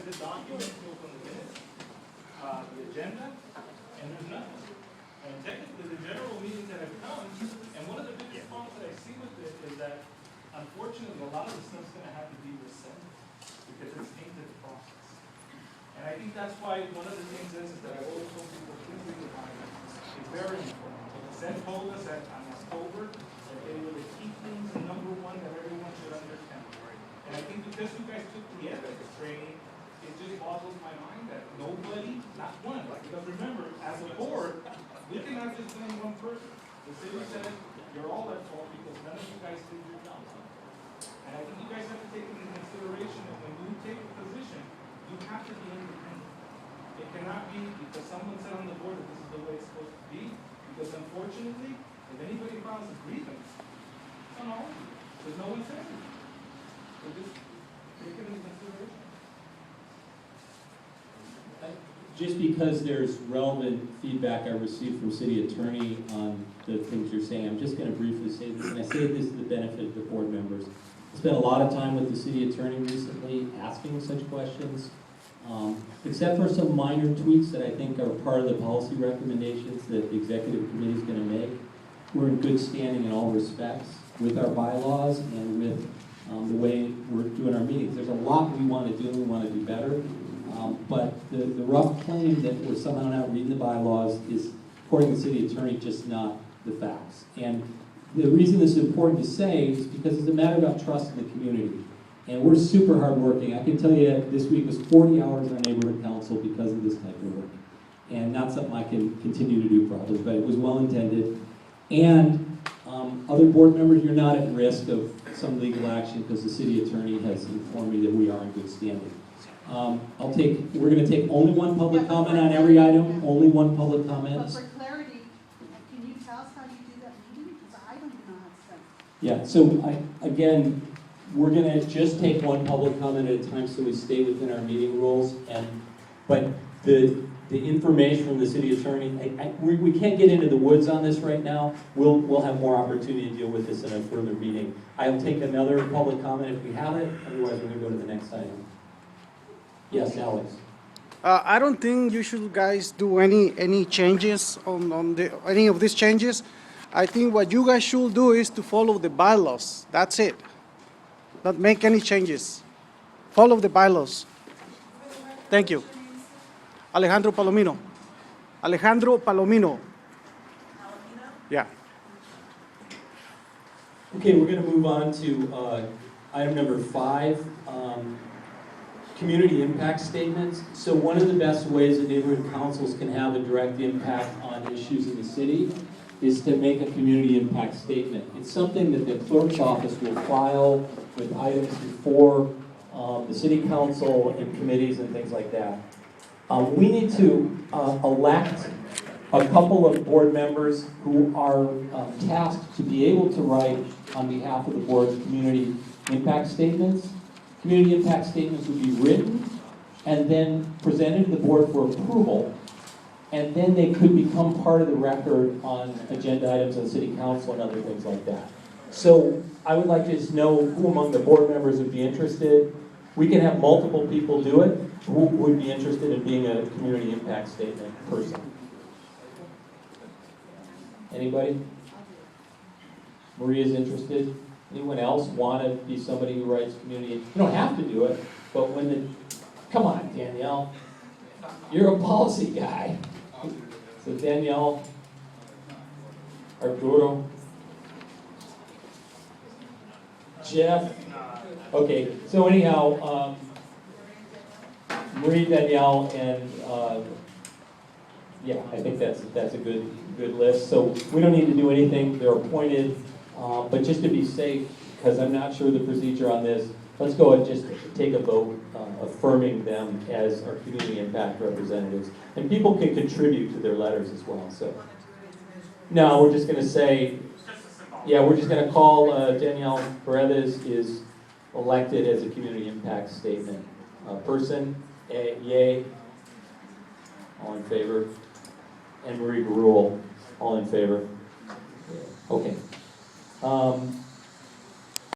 the document, you open the minutes, the agenda, and there's nothing. And technically, the general meetings that have come, and one of the biggest problems that I see with this is that, unfortunately, a lot of the stuff's gonna have to be rescinded, because it's tainted the process. And I think that's why one of the things is that I always told people, please read the document. It's very important. The Senate told us that on October, that they were the key things, and number one, that everyone should understand. And I think because you guys took the ethics training, it just boggles my mind that nobody, not one, because remember, as a board, we cannot just blame one person. The city said, you're all at fault because none of you guys did your job. And I think you guys have to take into consideration that when you take a position, you have to be independent. It cannot be because someone said on the board that this is the way it's supposed to be, because unfortunately, if anybody files a grievance, it's on all of you, because no one said anything. So just take it into consideration. Just because there's relevant feedback I received from city attorney on the things you're saying, I'm just going to briefly say this, and I say this to the benefit of the board members. I spent a lot of time with the city attorney recently asking such questions, except for some minor tweaks that I think are part of the policy recommendations that the executive committee is going to make. We're in good standing in all respects with our bylaws and with the way we're doing our meetings. There's a lot we want to do and we want to do better. But the rough claim that we're somehow not reading the bylaws is, according to the city attorney, just not the facts. And the reason this is important to say is because it's a matter about trust in the community. And we're super hardworking. I can tell you this week was 40 hours on neighborhood council because of this type of work. And not something I can continue to do probably, but it was well intended. And other board members, you're not at risk of some legal action because the city attorney has informed me that we are in good standing. We're going to take only one public comment on every item, only one public comment. But for clarity, can you tell us how you do that meeting? Because I don't know how to say. Yeah, so again, we're going to just take one public comment at a time so we stay within our meeting rules. But the information from the city attorney, we can't get into the woods on this right now. We'll have more opportunity to deal with this in a further meeting. I'll take another public comment if we have it. Otherwise, we're going to go to the next item. Yes, Alex. I don't think you should guys do any changes on any of these changes. I think what you guys should do is to follow the bylaws. That's it. Not make any changes. Follow the bylaws. Thank you. Alejandro Palomino. Alejandro Palomino. Yeah. Okay, we're going to move on to item number 5. Community impact statements. So one of the best ways that neighborhood councils can have a direct impact on issues in the city is to make a community impact statement. It's something that the clerk's office will file with items before the city council and committees and things like that. We need to elect a couple of board members who are tasked to be able to write on behalf of the board's community impact statements. Community impact statements would be written and then presented to the board for approval, and then they could become part of the record on agenda items on city council and other things like that. So I would like to just know who among the board members would be interested. We can have multiple people do it. Who would be interested in being a community impact statement person? Anybody? Maria's interested. Anyone else want to be somebody who writes community? You don't have to do it, but come on, Danielle. You're a policy guy. So Danielle, Arturo, Jeff. Okay, so anyhow, Marie, Danielle, and yeah, I think that's a good list. So we don't need to do anything. They're appointed. But just to be safe, because I'm not sure the procedure on this, let's go and just take a vote affirming them as our community impact representatives. And people can contribute to their letters as well. So, no, we're just going to say, yeah, we're just going to call Danielle Paredes is elected as a community impact statement person. Yay. All in favor. And Marie Garul, all in favor. Okay.